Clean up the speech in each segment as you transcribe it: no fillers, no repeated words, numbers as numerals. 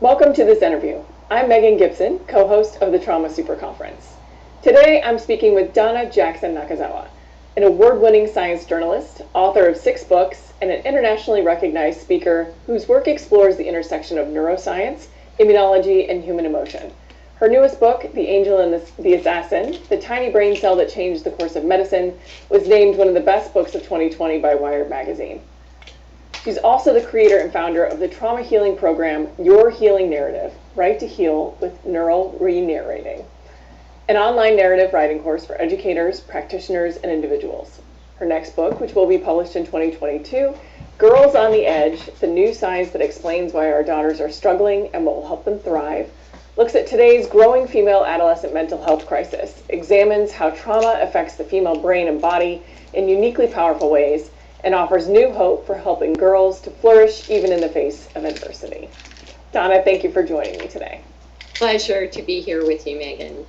Welcome to this interview. I'm Meagen Gibson, co-host of the Trauma Super Conference. Today I'm speaking with Donna Jackson Nakazawa, an award-winning science journalist, author of 6 books, and an internationally recognized speaker whose work explores the intersection of neuroscience, immunology, and human emotion. Her newest book, The Angel and the Assassin, The Tiny Brain Cell That Changed the Course of Medicine, was named one of the best books of 2020 by Wired magazine. She's also the creator and founder of the trauma healing program, Your Healing Narrative, Right to Heal with Neural Re-Narrating, an online narrative writing course for educators, practitioners, and individuals. Her next book, which will be published in 2022, Girls on the Edge, the new science that explains why our daughters are struggling and what will help them thrive, looks at today's growing female adolescent mental health crisis, examines how trauma affects the female brain and body in uniquely powerful ways, and offers new hope for helping girls to flourish even in the face of adversity. Donna, thank you for joining me today. Pleasure to be here with you, Meagen.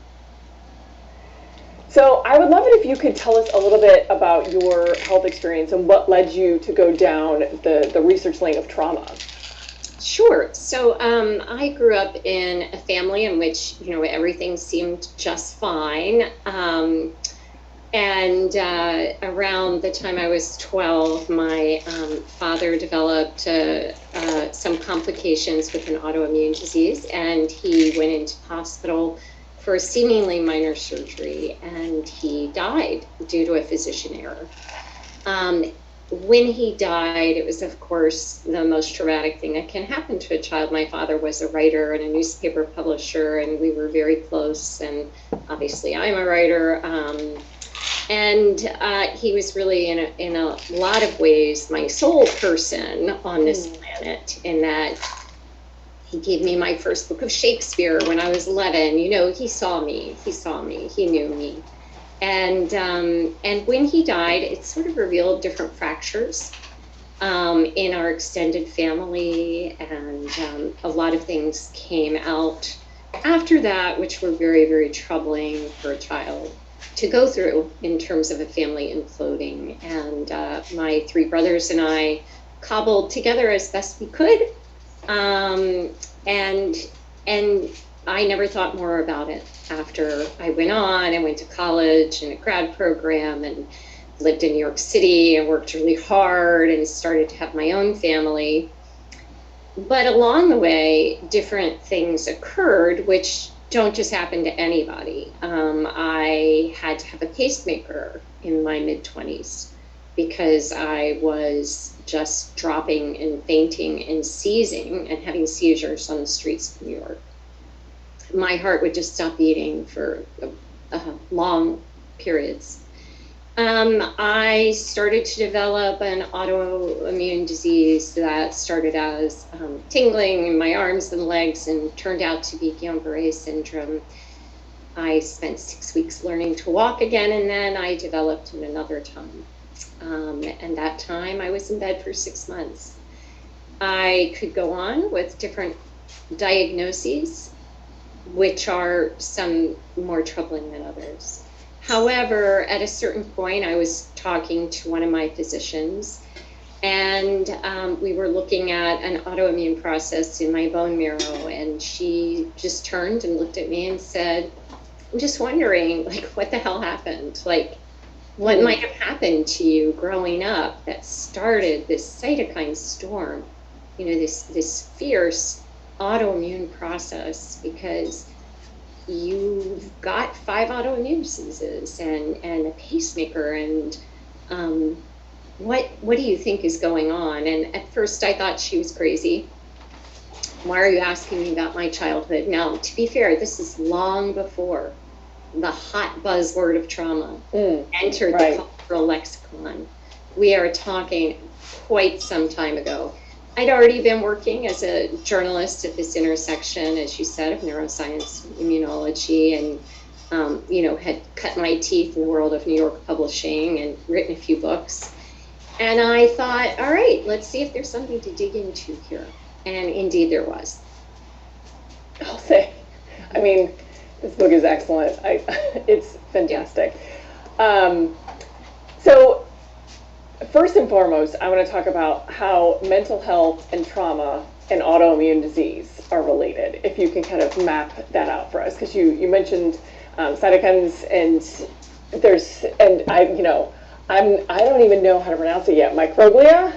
So I would love it if you could tell us a little bit about your health experience and what led you to go down the research lane of trauma. Sure. So I grew up in a family in which, everything seemed just fine. And around the time I was 12, my father developed some complications with an autoimmune disease, and he went into hospital for a seemingly minor surgery, and he died due to a physician error. When he died, it was, of course, the most traumatic thing that can happen to a child. My father was a writer and a newspaper publisher, and we were very close, and obviously I'm a writer. And he was really, in a lot of ways, my sole person on this planet, in that he gave me my first book of Shakespeare when I was 11. He saw me, he knew me. And when he died, it sort of revealed different fractures in our extended family, and a lot of things came out after that, which were very, very troubling for a child to go through in terms of a family imploding. And my 3 brothers and I cobbled together as best we could, and I never thought more about it. After I went on and went to college and a grad program and lived in New York City and worked really hard and started to have my own family. But along the way, different things occurred, which don't just happen to anybody. I had to have a pacemaker in my mid-20s because I was just dropping and fainting and seizing and having seizures on the streets of New York. My heart would just stop beating for long periods. I started to develop an autoimmune disease that started as tingling in my arms and legs and turned out to be Guillain-Barré syndrome. I spent 6 weeks learning to walk again, and then I developed it another time. And that time I was in bed for 6 months. I could go on with different diagnoses, which are some more troubling than others. However, at a certain point, I was talking to one of my physicians, and we were looking at an autoimmune process in my bone marrow, and she just turned and looked at me and said, "I'm just wondering, what the hell happened? What might have happened to you growing up that started this cytokine storm, this fierce autoimmune process, because you've got 5 autoimmune diseases and a pacemaker, and what do you think is going on?" And at first I thought she was crazy. Why are you asking me about my childhood? Now, to be fair, this is long before the hot buzzword of trauma entered the cultural lexicon. We are talking quite some time ago. I'd already been working as a journalist at this intersection, as you said, of neuroscience, immunology, and had cut my teeth in the world of New York publishing and written a few books. And I thought, all right, let's see if there's something to dig into here. And indeed there was. I'll say, this book is excellent. It's fantastic. Yeah. So first and foremost, I want to talk about how mental health and trauma and autoimmune disease are related, if you can kind of map that out for us, because you mentioned cytokines, and I don't even know how to pronounce it yet. Microglia.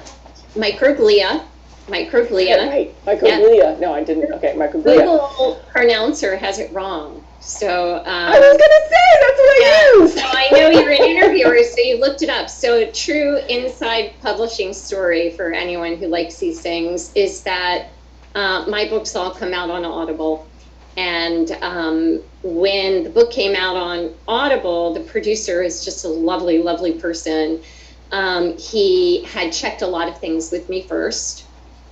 Microglia. Right. Microglia. Yeah. No, I didn't. Okay, microglia. Google pronouncer has it wrong. So I was gonna say that's what I used. So I know you're an interviewer, so you looked it up. So a true inside publishing story for anyone who likes these things is that my books all come out on Audible, and when the book came out on Audible, the producer is just a lovely, lovely person. He had checked a lot of things with me first,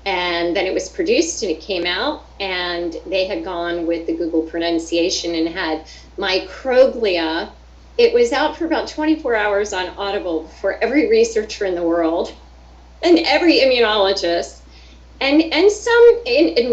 and then it was produced and it came out, and they had gone with the Google pronunciation and had microglia. It was out for about 24 hours on Audible for every researcher in the world and every immunologist. And some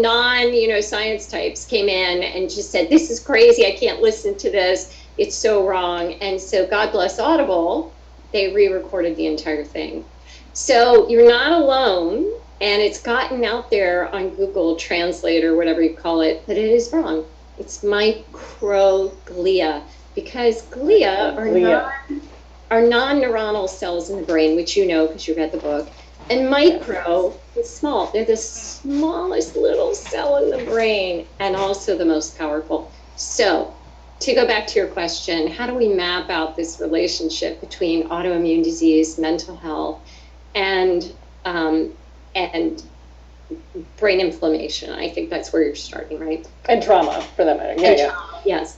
non-science types came in and just said, this is crazy, I can't listen to this, it's so wrong. And so God bless Audible, they re-recorded the entire thing. So you're not alone, and it's gotten out there on Google Translate or whatever you call it, but it is wrong. It's microglia, because glia are non-neuronal cells in the brain, which you know because you read the book. And micro is small. They're the smallest little cell in the brain, and also the most powerful. So to go back to your question, how do we map out this relationship between autoimmune disease, mental health, and brain inflammation? I think that's where you're starting, right? And trauma, for that matter. Yeah. Trauma, yes.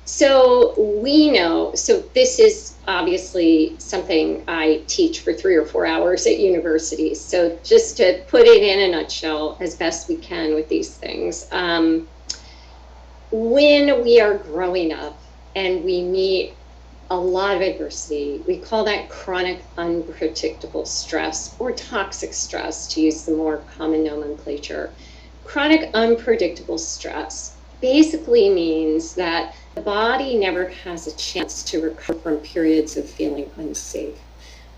So we know, so this is obviously something I teach for 3 or 4 hours at universities. So just to put it in a nutshell as best we can with these things. When we are growing up and we meet a lot of adversity, we call that chronic unpredictable stress, or toxic stress, to use the more common nomenclature. Chronic unpredictable stress basically means that the body never has a chance to recover from periods of feeling unsafe.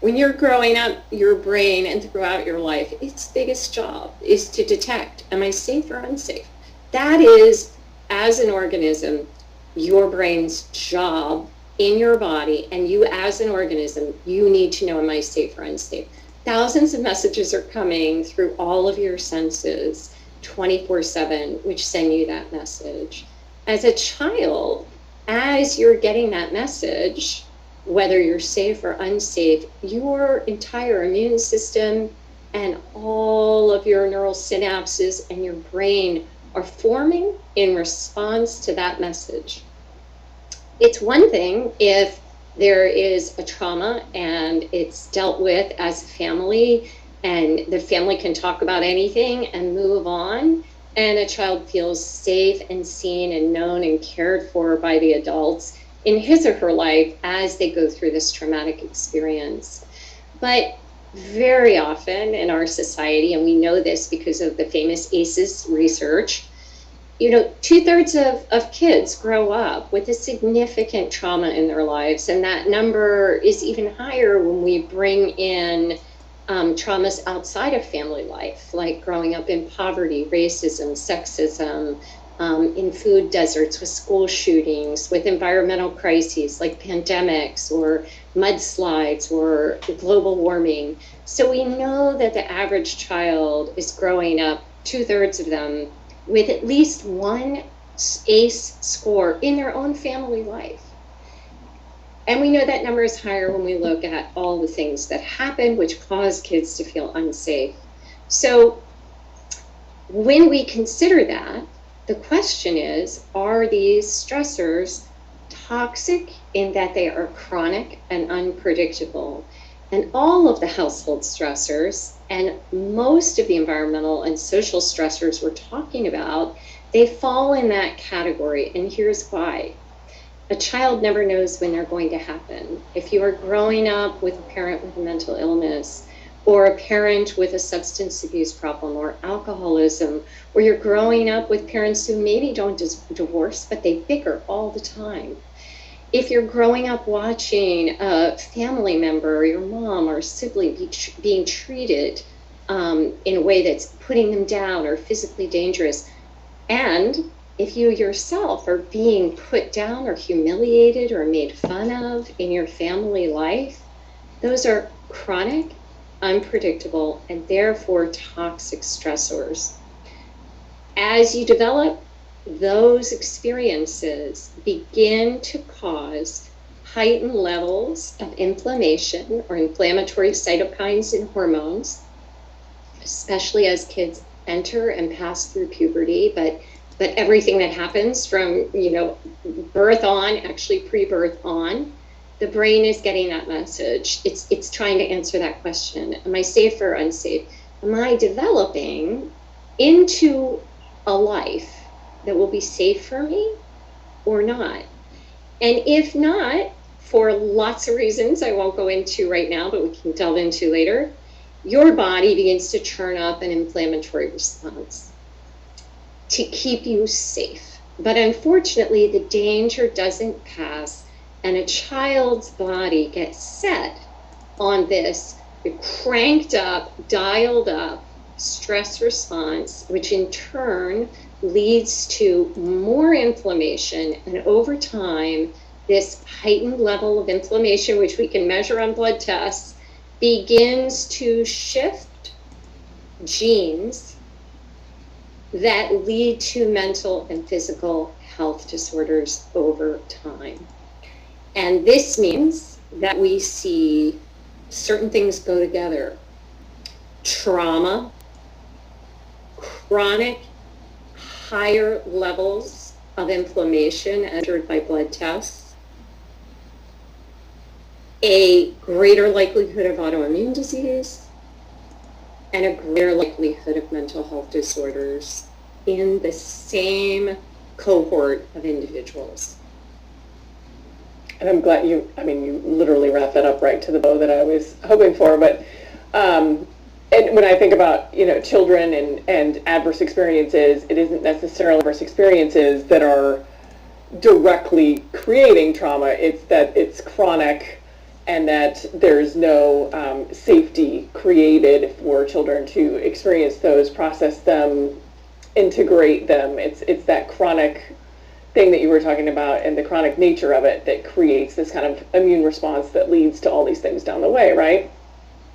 When you're growing up, your brain, and throughout your life, its biggest job is to detect, am I safe or unsafe? That is, as an organism, your brain's job in your body, and you as an organism, you need to know, am I safe or unsafe? Thousands of messages are coming through all of your senses 24/7, which send you that message. As a child, as you're getting that message, whether you're safe or unsafe, your entire immune system and all of your neural synapses and your brain are forming in response to that message. It's one thing if there is a trauma and it's dealt with as a family, and the family can talk about anything and move on, and a child feels safe and seen and known and cared for by the adults in his or her life as they go through this traumatic experience. But very often in our society, and we know this because of the famous ACEs research, 2/3 of kids grow up with a significant trauma in their lives, and that number is even higher when we bring in traumas outside of family life, like growing up in poverty, racism, sexism, in food deserts, with school shootings, with environmental crises like pandemics or mudslides or global warming. So we know that the average child is growing up, 2/3 of them, with at least one ACE score in their own family life. And we know that number is higher when we look at all the things that happen which cause kids to feel unsafe. So when we consider that, the question is, are these stressors toxic in that they are chronic and unpredictable? And all of the household stressors and most of the environmental and social stressors we're talking about, they fall in that category, and here's why. A child never knows when they're going to happen. If you are growing up with a parent with a mental illness, or a parent with a substance abuse problem or alcoholism, or you're growing up with parents who maybe don't divorce, but they bicker all the time. If you're growing up watching a family member, your mom or sibling, being treated in a way that's putting them down or physically dangerous. And if you yourself are being put down or humiliated or made fun of in your family life, those are chronic, unpredictable, and therefore toxic stressors. As you develop, those experiences begin to cause heightened levels of inflammation or inflammatory cytokines and hormones, especially as kids enter and pass through puberty, but everything that happens from, birth on, actually pre-birth on, the brain is getting that message. It's trying to answer that question. Am I safe or unsafe? Am I developing into a life that will be safe for me or not? And if not, for lots of reasons I won't go into right now, but we can delve into later, your body begins to churn up an inflammatory response to keep you safe. But unfortunately, the danger doesn't pass, and a child's body gets set on this cranked up, dialed up stress response, which in turn leads to more inflammation, and over time, this heightened level of inflammation, which we can measure on blood tests, begins to shift genes that lead to mental and physical health disorders over time. And this means that we see certain things go together. Trauma, chronic higher levels of inflammation measured by blood tests, a greater likelihood of autoimmune disease, and a greater likelihood of mental health disorders in the same cohort of individuals. And I'm glad you literally wrapped that up right to the bow that I was hoping for. But and when I think about, children and adverse experiences, it isn't necessarily adverse experiences that are directly creating trauma. It's that it's chronic and that there's no safety created for children to experience those, process them, integrate them. It's that chronic thing that you were talking about and the chronic nature of it that creates this kind of immune response that leads to all these things down the way, right?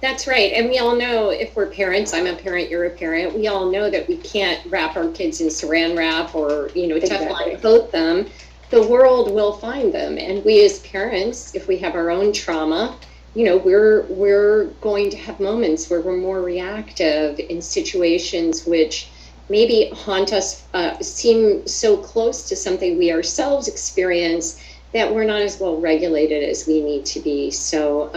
That's right. And we all know, if we're parents, I'm a parent, you're a parent, we all know that we can't wrap our kids in saran wrap or, Teflon coat them. The world will find them. And we as parents, if we have our own trauma, we're going to have moments where we're more reactive in situations which maybe haunt us, seem so close to something we ourselves experience that we're not as well regulated as we need to be. So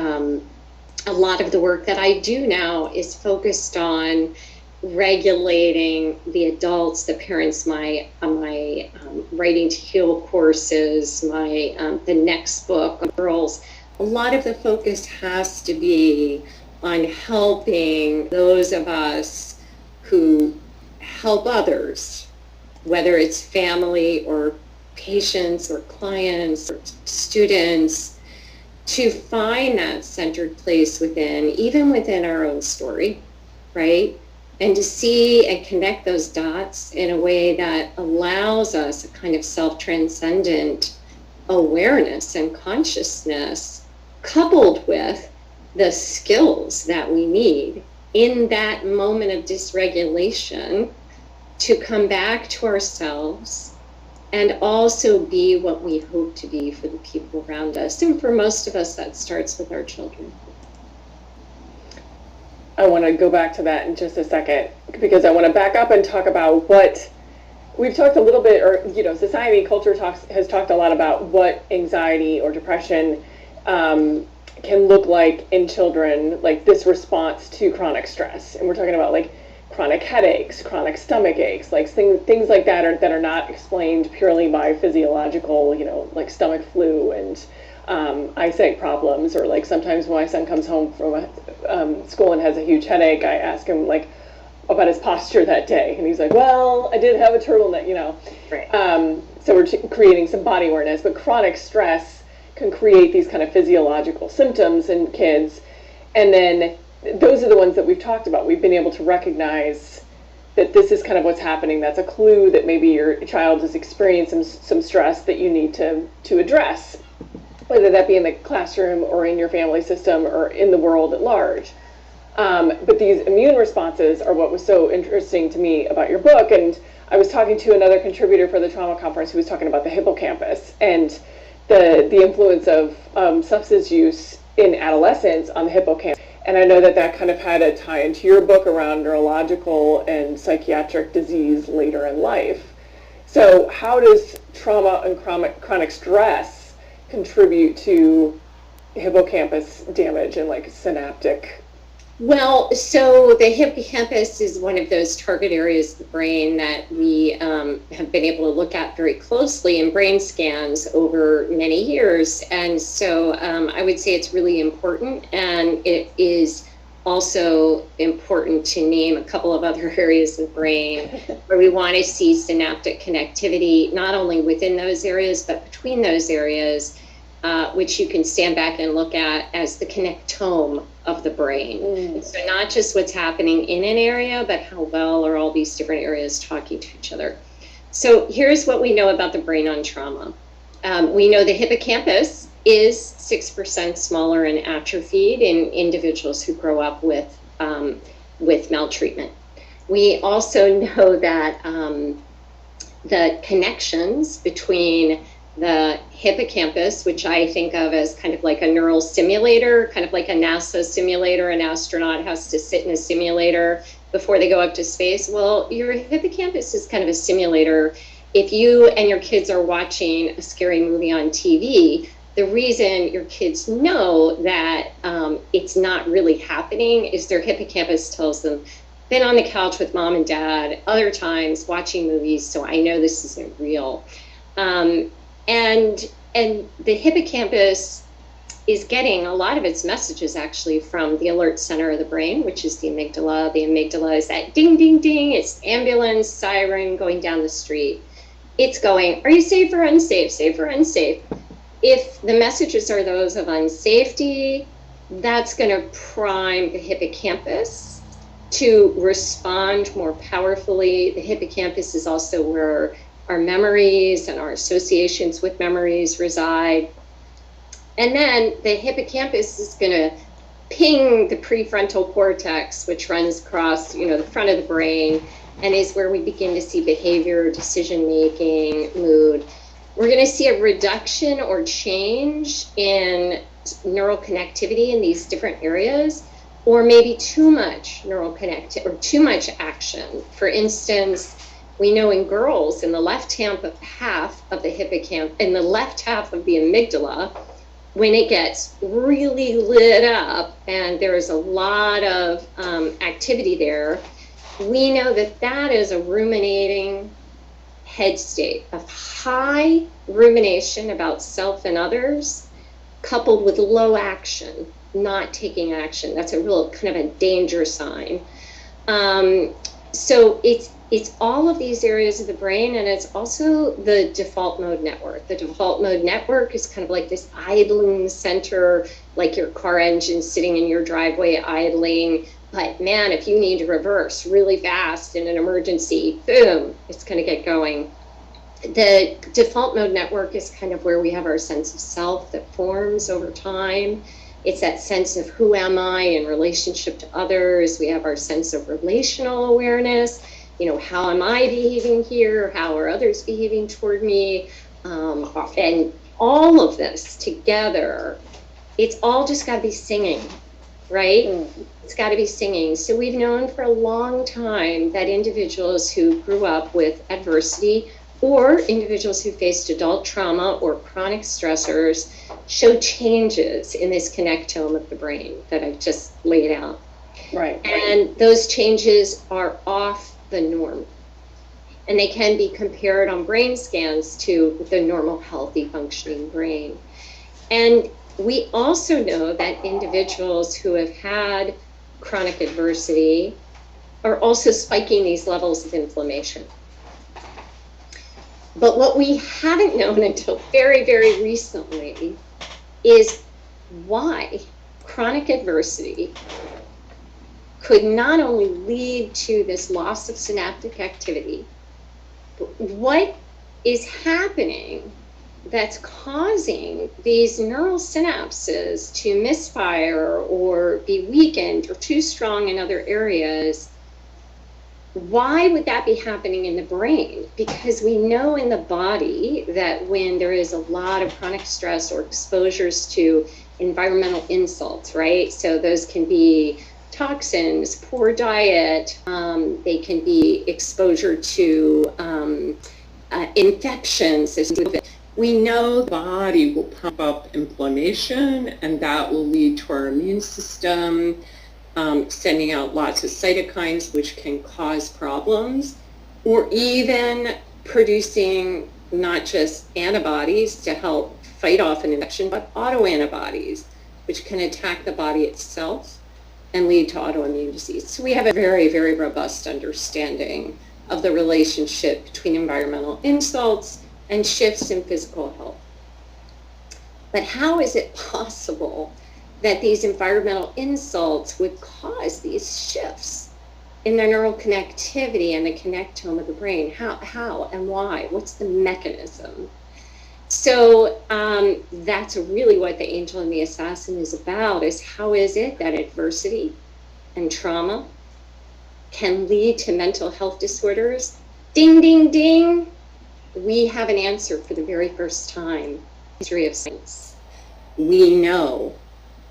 a lot of the work that I do now is focused on regulating the adults, the parents, my Writing to Heal courses, the next book, Girls. A lot of the focus has to be on helping those of us who help others, whether it's family or patients or clients or students, to find that centered place within, even within our own story, right? And to see and connect those dots in a way that allows us a kind of self-transcendent awareness and consciousness, coupled with the skills that we need in that moment of dysregulation to come back to ourselves and also be what we hope to be for the people around us. And for most of us, that starts with our children. I want to go back to that in just a second, because I want to back up and talk about what we've talked a little bit, or society, culture has talked a lot about what anxiety or depression can look like in children, like this response to chronic stress. And we're talking about like chronic headaches, chronic stomach aches, like things like that are not explained purely by physiological, like stomach flu and eyesight problems. Or like sometimes when my son comes home from school and has a huge headache, I ask him like about his posture that day, and he's like, well, I did have a turtleneck, Right. So we're creating some body awareness. But chronic stress can create these kind of physiological symptoms in kids, and then those are the ones that we've talked about. We've been able to recognize that this is kind of what's happening. That's a clue that maybe your child is experiencing some stress that you need to address, whether that be in the classroom or in your family system or in the world at large. But these immune responses are what was so interesting to me about your book. And I was talking to another contributor for the trauma conference who was talking about the hippocampus and the influence of substance use in adolescence on the hippocampus. And I know that that kind of had a tie into your book around neurological and psychiatric disease later in life. So how does trauma and chronic stress contribute to hippocampus damage and like synaptic? Well, so the hippocampus is one of those target areas of the brain that we have been able to look at very closely in brain scans over many years. And so I would say it's really important, and it is also important to name a couple of other areas of the brain where we want to see synaptic connectivity, not only within those areas, but between those areas, which you can stand back and look at as the connectome of the brain. So not just what's happening in an area, but how well are all these different areas talking to each other. So here's what we know about the brain on trauma. We know the hippocampus is 6% smaller and atrophied in individuals who grow up with maltreatment. We also know that the connections between the hippocampus, which I think of as kind of like a neural simulator, kind of like a NASA simulator. An astronaut has to sit in a simulator before they go up to space. Well, your hippocampus is kind of a simulator. If you and your kids are watching a scary movie on TV, the reason your kids know that it's not really happening is their hippocampus tells them, been on the couch with mom and dad other times watching movies, so I know this isn't real. And the hippocampus is getting a lot of its messages actually from the alert center of the brain, which is the amygdala. The amygdala is that ding, ding, ding. It's ambulance, siren going down the street. It's going, are you safe or unsafe? Safe or unsafe? If the messages are those of unsafety, that's going to prime the hippocampus to respond more powerfully. The hippocampus is also where our memories and our associations with memories reside. And then the hippocampus is going to ping the prefrontal cortex, which runs across, the front of the brain, and is where we begin to see behavior, decision-making, mood. We're going to see a reduction or change in neural connectivity in these different areas, or maybe too much neural connectivity or too much action. For instance, we know in girls, in the left half of the hippocampus, in the left half of the amygdala, when it gets really lit up and there's a lot of activity there, we know that that is a ruminating head state of high rumination about self and others, coupled with low action, not taking action. That's a real kind of a danger sign. So it's all of these areas of the brain, and it's also the default mode network. The default mode network is kind of like this idling center, like your car engine sitting in your driveway idling. But man, if you need to reverse really fast in an emergency, boom, it's going to get going. The default mode network is kind of where we have our sense of self that forms over time. It's that sense of who am I in relationship to others. We have our sense of relational awareness. How am I behaving here? How are others behaving toward me? And all of this together, it's all just got to be singing, right? It's got to be singing. So we've known for a long time that individuals who grew up with adversity or individuals who faced adult trauma or chronic stressors show changes in this connectome of the brain that I've just laid out. Right. And those changes are off the norm. And they can be compared on brain scans to the normal, healthy, functioning brain. And we also know that individuals who have had chronic adversity are also spiking these levels of inflammation. But what we haven't known until very, very recently is why chronic adversity could not only lead to this loss of synaptic activity, but what is happening that's causing these neural synapses to misfire or be weakened or too strong in other areas. Why would that be happening in the brain? Because we know in the body that when there is a lot of chronic stress or exposures to environmental insults, right? So those can be toxins, poor diet, they can be exposure to infections. We know the body will pump up inflammation, and that will lead to our immune system sending out lots of cytokines, which can cause problems, or even producing not just antibodies to help fight off an infection, but autoantibodies, which can attack the body itself and lead to autoimmune disease. So we have a very, very robust understanding of the relationship between environmental insults and shifts in physical health. But how is it possible that these environmental insults would cause these shifts in the neural connectivity and the connectome of the brain? How and why? What's the mechanism? So that's really what The Angel and the Assassin is about, is how is it that adversity and trauma can lead to mental health disorders? Ding, ding, ding. We have an answer for the very first time in the history of science. We know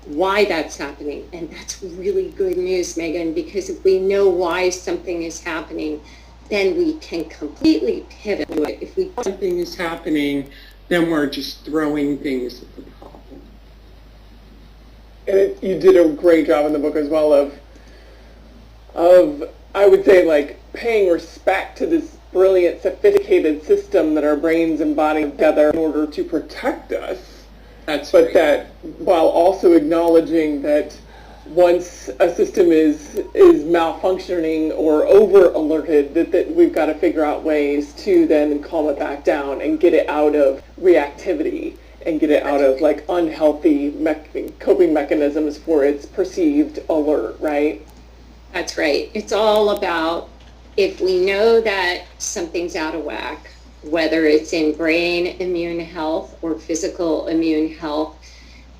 why that's happening, and that's really good news, Meagen, because if we know why something is happening, then we can completely pivot. If we know something is happening, then we're just throwing things at the problem. And you did a great job in the book as well of I would say, like, paying respect to this brilliant, sophisticated system that our brains and body together in order to protect us. That's But right. that while also acknowledging that once a system is malfunctioning or over alerted, that we've got to figure out ways to then calm it back down and get it out of reactivity and get it out of like unhealthy coping mechanisms for its perceived alert, right? That's right. It's all about, if we know that something's out of whack, whether it's in brain immune health or physical immune health,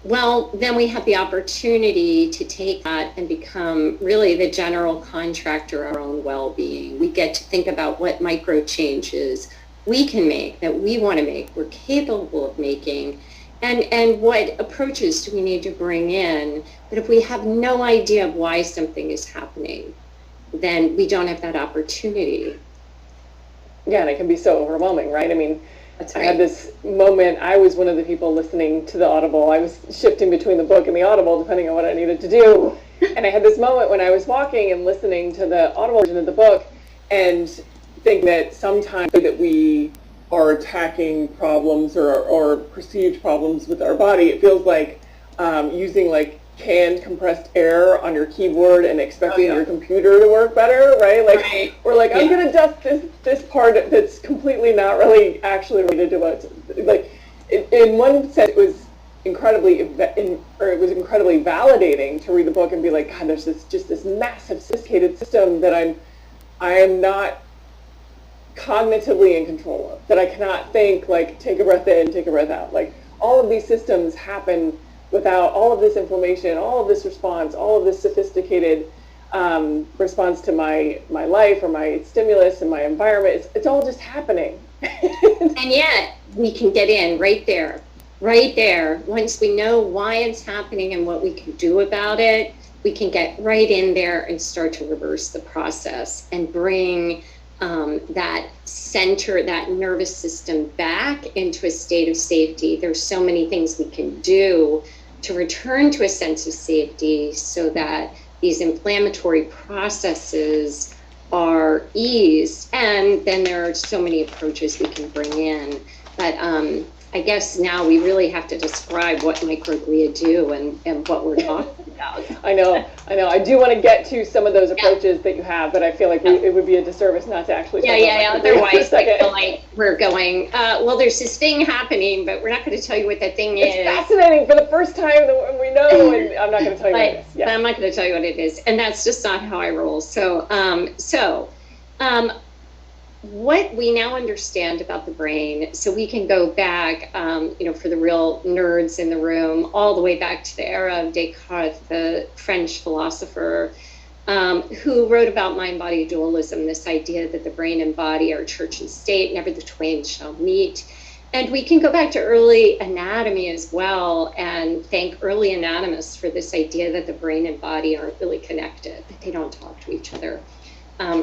well, then we have the opportunity to take that and become really the general contractor of our own well-being. We get to think about what micro changes we can make, that we want to make, we're capable of making, and what approaches do we need to bring in. But if we have no idea of why something is happening, then we don't have that opportunity. Yeah, and it can be so overwhelming, right? I mean, That's I right. had this moment, I was one of the people listening to the Audible. I was shifting between the book and the Audible, depending on what I needed to do. And I had this moment when I was walking and listening to the Audible version of the book and thinking that sometimes that we are attacking problems or perceived problems with our body, it feels like using like canned compressed air on your keyboard and expecting your computer to work better, right? Like, we're like, I'm going to dust this part that's completely not really actually related to what's, like, in one sense, it was incredibly validating to read the book and be like, God, there's this massive, sophisticated system that I am not cognitively in control of, that I cannot think, like, take a breath in, take a breath out. Like, all of these systems happen without all of this inflammation, all of this response, all of this sophisticated response to my life or my stimulus and my environment. It's all just happening. And yet we can get in right there. Once we know why it's happening and what we can do about it, we can get right in there and start to reverse the process and bring that center, that nervous system back into a state of safety. There's so many things we can do to return to a sense of safety so that these inflammatory processes are eased. And then there are so many approaches we can bring in. But I guess now we really have to describe what microglia do and what we're talking about. I know. I do want to get to some of those approaches that you have, but I feel like it would be a disservice not to actually talk about microglia Otherwise, for a second. I feel like we're going, well, there's this thing happening, but we're not going to tell you what that thing is. It's fascinating for the first time that we know, and I'm not going to tell you what it is. But I'm not going to tell you what it is, and that's just not how I roll. What we now understand about the brain, so we can go back, for the real nerds in the room, all the way back to the era of Descartes, the French philosopher, who wrote about mind-body dualism, this idea that the brain and body are church and state, never the twain shall meet. And we can go back to early anatomy as well and thank early anatomists for this idea that the brain and body aren't really connected, that they don't talk to each other.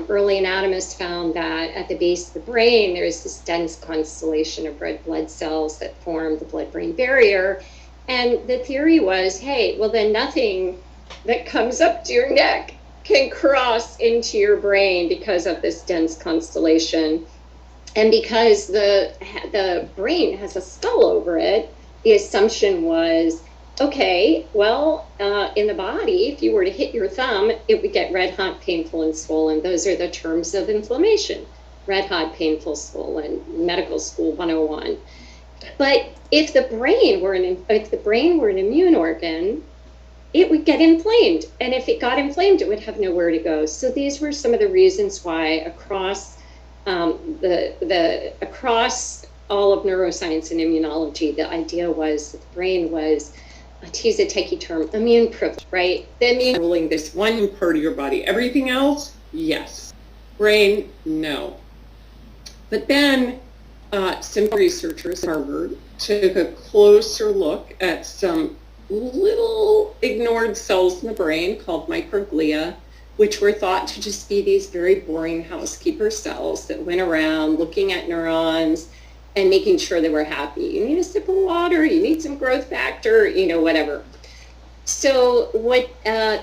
Early anatomists found that at the base of the brain, there's this dense constellation of red blood cells that form the blood-brain barrier. And the theory was, hey, well, then nothing that comes up to your neck can cross into your brain because of this dense constellation. And because the brain has a skull over it, the assumption was, okay, well, in the body, if you were to hit your thumb, it would get red hot, painful, and swollen. Those are the terms of inflammation. Red hot, painful, swollen, medical school 101. But if the brain were an immune organ, it would get inflamed. And if it got inflamed, it would have nowhere to go. So these were some of the reasons why across across all of neuroscience and immunology, the idea was that the brain was, to use a techie term, immune privileged, right? The immune Ruling this one part of your body. Everything else, yes. Brain, no. But then some researchers at Harvard took a closer look at some little ignored cells in the brain called microglia, which were thought to just be these very boring housekeeper cells that went around looking at neurons and making sure they were happy. You need a sip of water, you need some growth factor, whatever. So what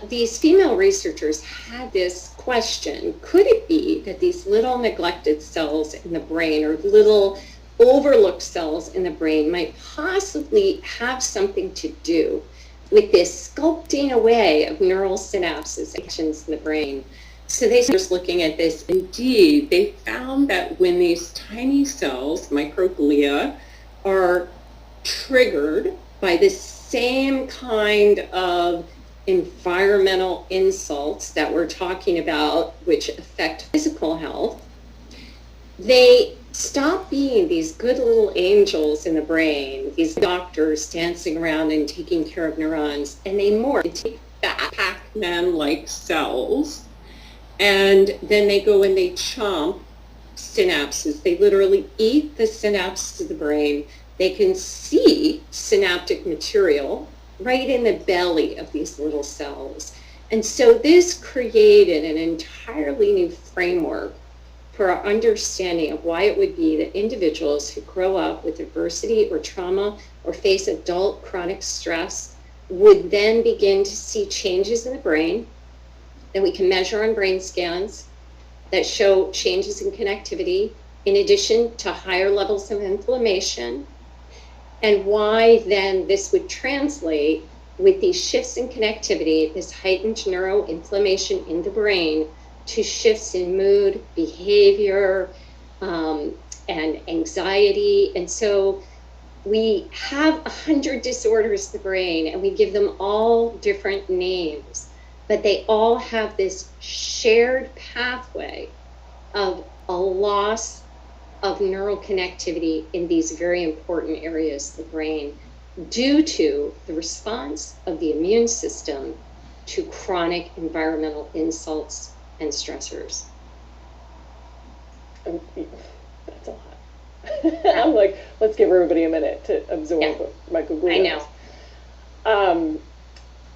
these female researchers had this question, could it be that these little neglected cells in the brain or little overlooked cells in the brain might possibly have something to do with this sculpting away of neural synapses, actions in the brain? So they started looking at this. Indeed, they found that when these tiny cells, microglia, are triggered by the same kind of environmental insults that we're talking about, which affect physical health, they stop being these good little angels in the brain, these doctors dancing around and taking care of neurons, and they morph into Pac-Man-like cells. And then they go and they chomp synapses. They literally eat the synapses of the brain. They can see synaptic material right in the belly of these little cells. And so this created an entirely new framework for our understanding of why it would be that individuals who grow up with adversity or trauma or face adult chronic stress would then begin to see changes in the brain that we can measure on brain scans that show changes in connectivity, in addition to higher levels of inflammation, and why then this would translate with these shifts in connectivity, this heightened neuroinflammation in the brain, to shifts in mood, behavior, and anxiety. And so we have 100 disorders of the brain, and we give them all different names, but they all have this shared pathway of a loss of neural connectivity in these very important areas of the brain due to the response of the immune system to chronic environmental insults and stressors. That's a lot. I'm like, let's give everybody a minute to absorb what microglia is. I know.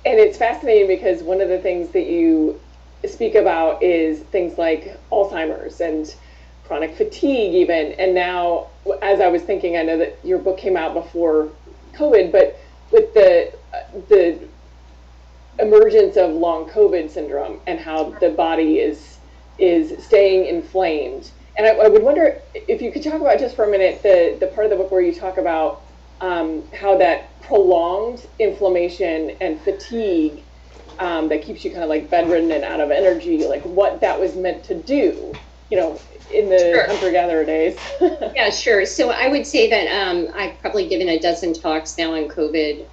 And it's fascinating because one of the things that you speak about is things like Alzheimer's and chronic fatigue even. And now, as I was thinking, I know that your book came out before COVID, but with the emergence of long COVID syndrome and how the body is staying inflamed And I would wonder if you could talk about just for a minute the part of the book where you talk about how that prolonged inflammation and fatigue that keeps you kind of like bedridden and out of energy, like what that was meant to do, in the Sure. hunter-gatherer days. Yeah, sure. So I would say that I've probably given a dozen talks now on COVID,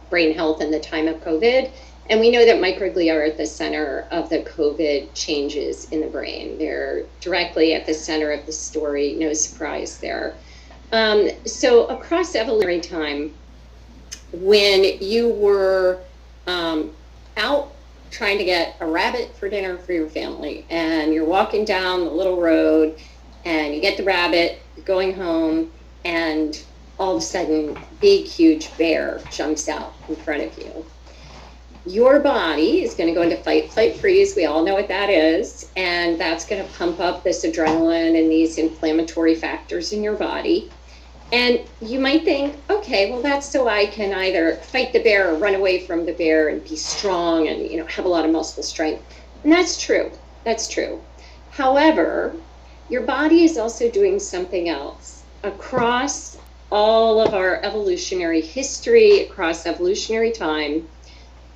brain health in the time of COVID. And we know that microglia are at the center of the COVID changes in the brain. They're directly at the center of the story, no surprise there. So across evolutionary time, when you were out trying to get a rabbit for dinner for your family, and you're walking down the little road, and you get the rabbit, you're going home, and all of a sudden, big, huge bear jumps out in front of you. Your body is going to go into fight, flight, freeze. We all know what that is. And that's going to pump up this adrenaline and these inflammatory factors in your body. And you might think, okay, well, that's so I can either fight the bear or run away from the bear and be strong and, have a lot of muscle strength. And that's true. That's true. However, your body is also doing something else. Across all of our evolutionary history, across evolutionary time,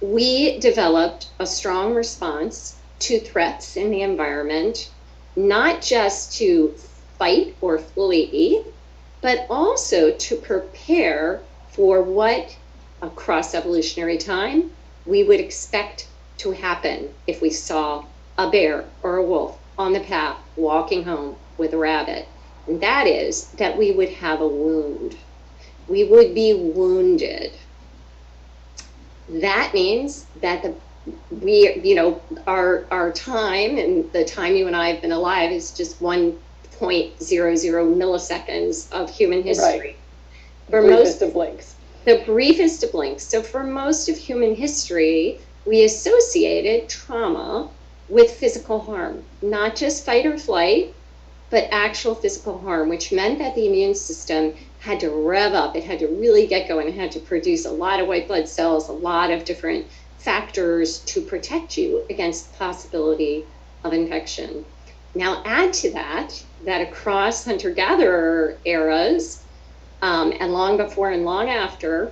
we developed a strong response to threats in the environment, not just to fight or flee, but also to prepare for what, across evolutionary time, we would expect to happen if we saw a bear or a wolf on the path walking home with a rabbit. And that is that we would have a wound. We would be wounded. That means that our time, and the time you and I have been alive, is just 1.00 milliseconds of human history. Right. For briefest of blinks. The briefest of blinks. So for most of human history, we associated trauma with physical harm, not just fight or flight, but actual physical harm, which meant that the immune system had to rev up. It had to really get going. It had to produce a lot of white blood cells, a lot of different factors to protect you against the possibility of infection. Now add to that across hunter-gatherer eras, and long before and long after,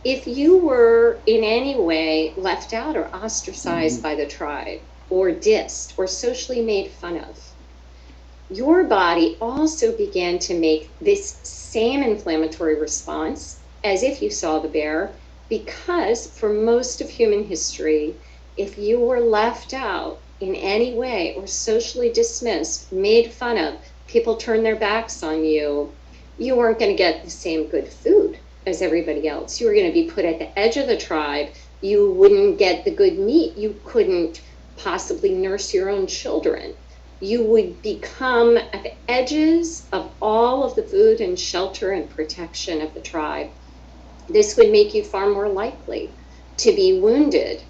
if you were in any way left out or ostracized by the tribe, or dissed, or socially made fun of, your body also began to make this same inflammatory response as if you saw the bear, because for most of human history, if you were left out in any way or socially dismissed, made fun of, people turned their backs on you, you weren't going to get the same good food as everybody else. You were going to be put at the edge of the tribe. You wouldn't get the good meat. You couldn't possibly nurse your own children. You would become at the edges of all of the food and shelter and protection of the tribe. This would make you far more likely to be wounded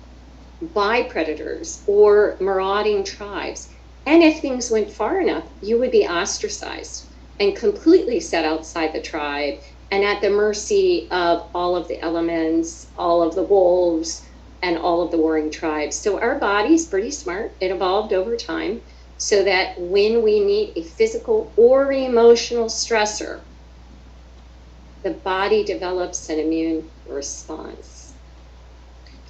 by predators or marauding tribes. And if things went far enough, you would be ostracized and completely set outside the tribe and at the mercy of all of the elements, all of the wolves, and all of the warring tribes. So our body's pretty smart. It evolved over time so that when we meet a physical or emotional stressor, the body develops an immune response.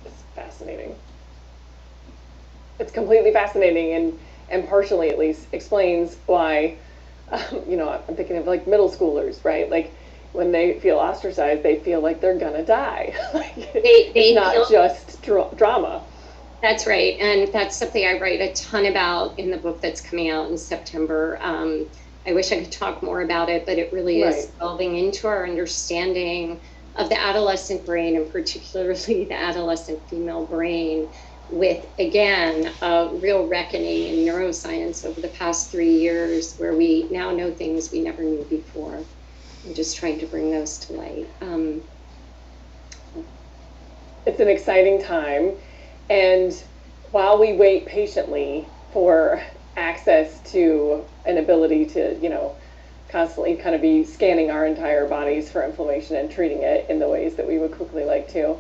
It's fascinating. It's completely fascinating, and partially at least explains why, I'm thinking of like middle schoolers, right? Like when they feel ostracized, they feel like they're gonna die. It's not just drama. That's right, and that's something I write a ton about in the book that's coming out in September. I wish I could talk more about it, but it really is delving into our understanding of the adolescent brain, and particularly the adolescent female brain, with, again, a real reckoning in neuroscience over the past 3 years, where we now know things we never knew before. I'm just trying to bring those to light. It's an exciting time. And while we wait patiently for access to an ability to, constantly kind of be scanning our entire bodies for inflammation and treating it in the ways that we would quickly like to,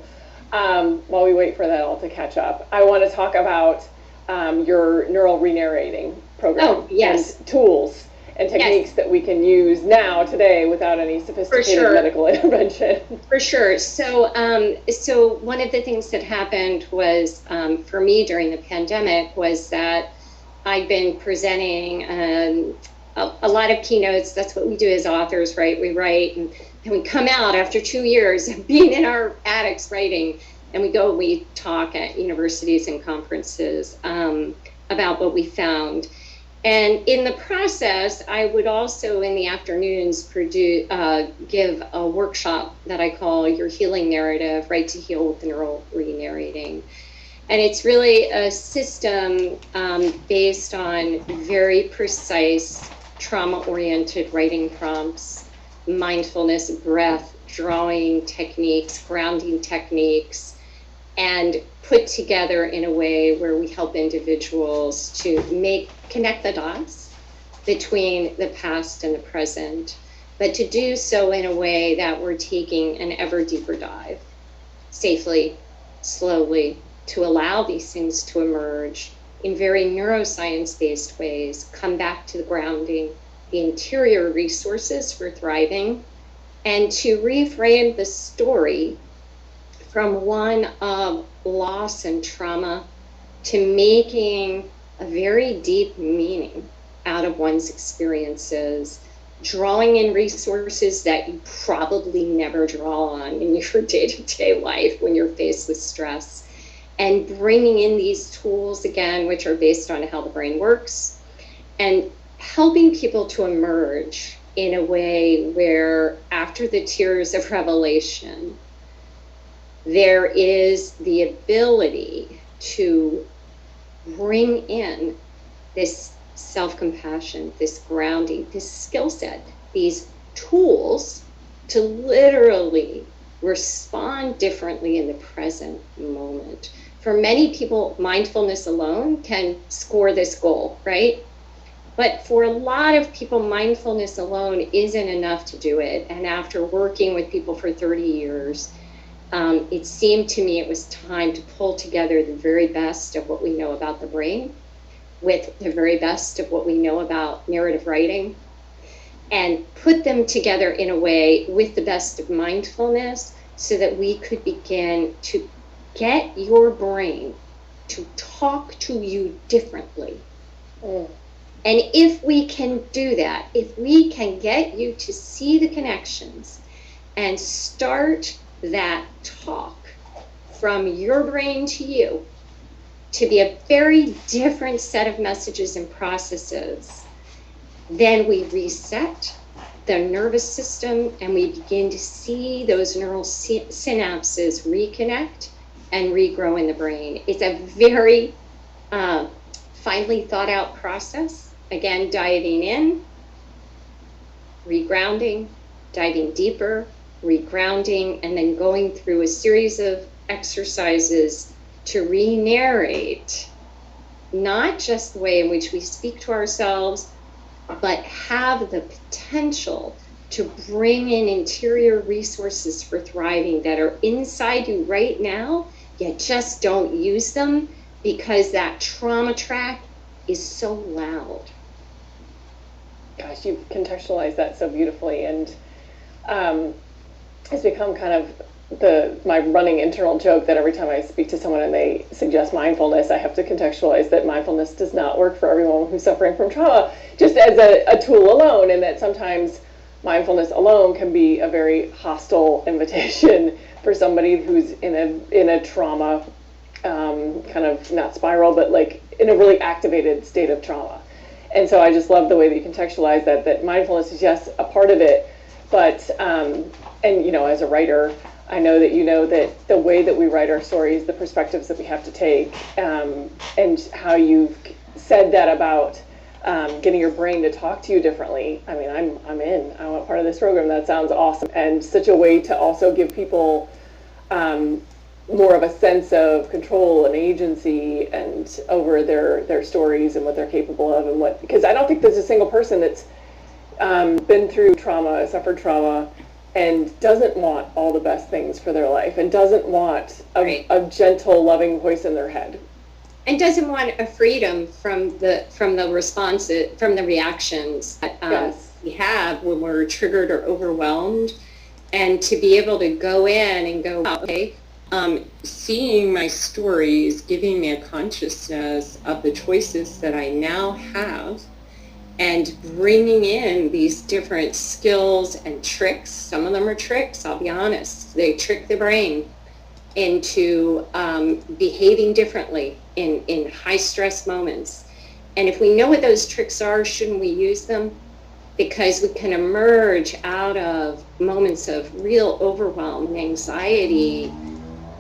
while we wait for that all to catch up, I want to talk about your neural re-narrating program. Oh, yes. And tools and techniques that we can use now, today, without any sophisticated medical intervention. For sure. So one of the things that happened was, for me during the pandemic, was that I've been presenting a lot of keynotes. That's what we do as authors, right? We write, and we come out after 2 years of being in our attics writing, and we talk at universities and conferences about what we found. And in the process, I would also in the afternoons give a workshop that I call Your Healing Narrative, Right to Heal with the Neural Re-Narrating. And it's really a system based on very precise trauma-oriented writing prompts, mindfulness, breath, drawing techniques, grounding techniques, and put together in a way where we help individuals to connect the dots between the past and the present, but to do so in a way that we're taking an ever deeper dive, safely, slowly, to allow these things to emerge in very neuroscience-based ways, come back to the grounding, the interior resources for thriving, and to reframe the story from one of loss and trauma to making a very deep meaning out of one's experiences, drawing in resources that you probably never draw on in your day-to-day life when you're faced with stress, and bringing in these tools again, which are based on how the brain works, and helping people to emerge in a way where after the tears of revelation, there is the ability to bring in this self-compassion, this grounding, this skill set, these tools to literally respond differently in the present moment. For many people, mindfulness alone can score this goal, right? But for a lot of people, mindfulness alone isn't enough to do it. And after working with people for 30 years, it seemed to me it was time to pull together the very best of what we know about the brain with the very best of what we know about narrative writing, and put them together in a way with the best of mindfulness so that we could begin to get your brain to talk to you differently. And if we can do that, if we can get you to see the connections and start that talk from your brain to you to be a very different set of messages and processes, then we reset the nervous system and we begin to see those neural synapses reconnect and regrow in the brain. It's a very finely thought out process. Again, diving in, regrounding, diving deeper, regrounding, and then going through a series of exercises to re-narrate not just the way in which we speak to ourselves, but have the potential to bring in interior resources for thriving that are inside you right now, yet just don't use them because that trauma track is so loud. Gosh, you've contextualized that so beautifully, and it's become kind of my running internal joke that every time I speak to someone and they suggest mindfulness, I have to contextualize that mindfulness does not work for everyone who's suffering from trauma, just as a tool alone, and that sometimes mindfulness alone can be a very hostile invitation for somebody who's in a trauma kind of, not spiral, but like in a really activated state of trauma. And so I just love the way that you contextualize that mindfulness is just a part of it, but and you know, as a writer, I know that you know that the way that we write our stories, the perspectives that we have to take, and how you've said that about getting your brain to talk to you differently. I mean, I'm in. I want part of this program. That sounds awesome, and such a way to also give people more of a sense of control and agency and over their stories and what they're capable of, and what, because I don't think there's a single person that's been through trauma, suffered trauma, and doesn't want all the best things for their life and doesn't want a gentle, loving voice in their head. and doesn't want a freedom from the responses, from the reactions that Yes. we have when we're triggered or overwhelmed, and to be able to go in and go, wow, okay, seeing my stories, giving me a consciousness of the choices that I now have, and bringing in these different skills and tricks. Some of them are tricks, I'll be honest. They trick the brain into behaving differently in high stress moments. And if we know what those tricks are, shouldn't we use them? Because we can emerge out of moments of real overwhelm and anxiety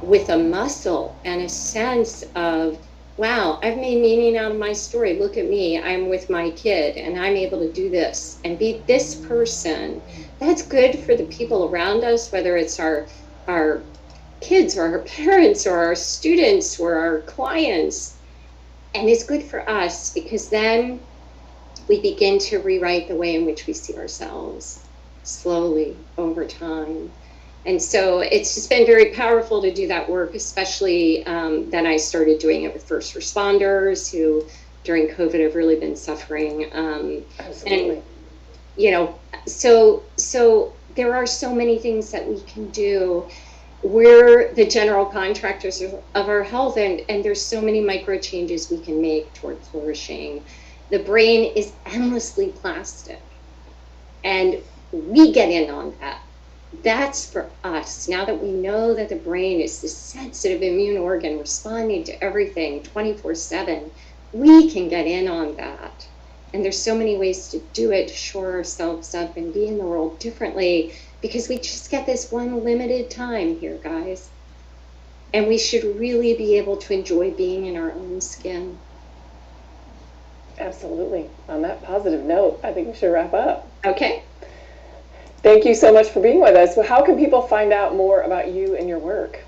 with a muscle and a sense of, wow, I've made meaning out of my story. Look at me, I'm with my kid and I'm able to do this and be this person. That's good for the people around us, whether it's our kids or our parents or our students or our clients. And it's good for us because then we begin to rewrite the way in which we see ourselves slowly over time. And so it's just been very powerful to do that work, especially then I started doing it with first responders who during COVID have really been suffering. Absolutely. And, so there are so many things that we can do. We're the general contractors of our health, and there's so many micro changes we can make toward flourishing. The brain is endlessly plastic, and we get in on that. That's for us. Now that we know that the brain is this sensitive immune organ responding to everything 24/7, we can get in on that. And there's so many ways to do it, to shore ourselves up and be in the world differently, because we just get this one limited time here, guys. And we should really be able to enjoy being in our own skin. Absolutely. On that positive note, I think we should wrap up. Okay. Thank you so much for being with us. Well, how can people find out more about you and your work?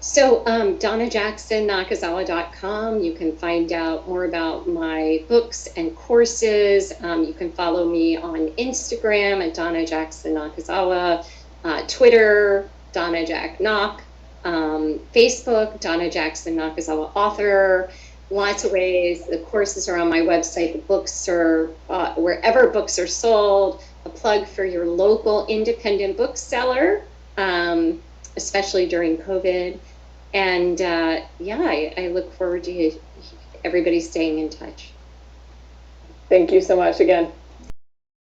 So DonnaJacksonNakazawa.com, you can find out more about my books and courses. You can follow me on Instagram at Donna Jackson Nakazawa, Twitter, Donna Jack Knock, Facebook, Donna Jackson Nakazawa author. Lots of ways. The courses are on my website. The books are wherever books are sold. A plug for your local independent bookseller, especially during COVID. And I look forward to everybody staying in touch. Thank you so much again.